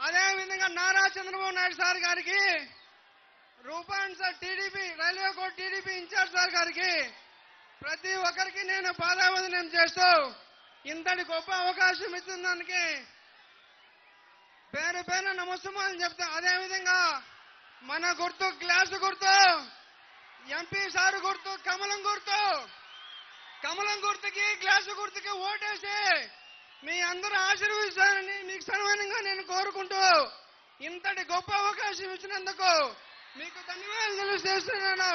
అదేవిధంగా నారా చంద్రబాబు నాయుడు సార్ గారికి, రూపాయలు sir TDP railway court TDP incharge sir గారికి, ప్రతి ఒక్కరికి నేను పాదావందనం చేస్తూ ఇంతటి గొప్ప అవకాశం ఇచ్చిన దానికి పేరు పేరు నమస్కారం చెప్తా. అదేవిధంగా మన గుర్తు గ్లాసు గుర్తు, ఎంపీ సారు గుర్తు కమలం గుర్తు, కమలం గుర్తుకి గ్లాసు గుర్తుకి ఓటేసి మీ అందరూ ఆశీర్వదిస్తారని మీకు సన్మానంగా నేను కోరుకుంటూ ఇంతటి గొప్ప అవకాశం ఇచ్చినందుకు మీకు ధన్యవాదాలు తెలియజేస్తున్నాను.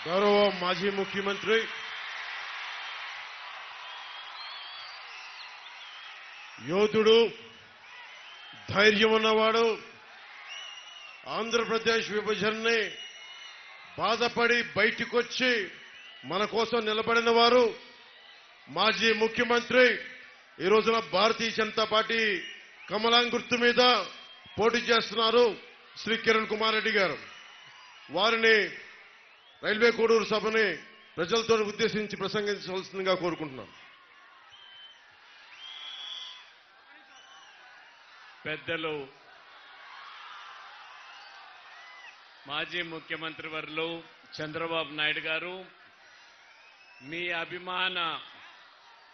గౌరవ మాజీ ముఖ్యమంత్రి యోధుడు, ధైర్యం ఉన్నవాడు, ఆంధ్రప్రదేశ్ విభజనని బాధపడి బయటికొచ్చి మన కోసం నిలబడిన వారు మాజీ ముఖ్యమంత్రి, ఈ రోజున భారతీయ జనతా పార్టీ కమలాం గుర్తు మీద పోటీ చేస్తున్నారు శ్రీ కిరణ్ కుమార్ రెడ్డి గారు. వారిని రైల్వే కోడూరు సభని ప్రజలతో ఉద్దేశించి ప్రసంగించవలసిందిగా కోరుకుంటున్నాను. పెద్దలు మాజీ ముఖ్యమంత్రి వర్యులు చంద్రబాబు నాయుడు గారు, మీ అభిమాన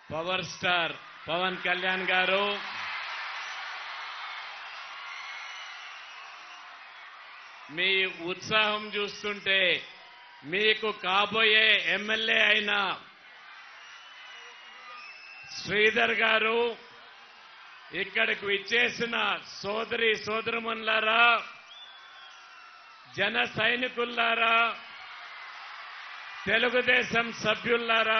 పవర్ స్టార్ పవన్ కళ్యాణ్ గారు, మీ ఉత్సాహం చూస్తుంటే మీకు కాబోయే ఎమ్మెల్యే అయిన శ్రీధర్ గారు, ఇక్కడికి విచ్చేసిన సోదరి సోదరుమణులారా, జన సైనికులారా, తెలుగుదేశం సభ్యులారా,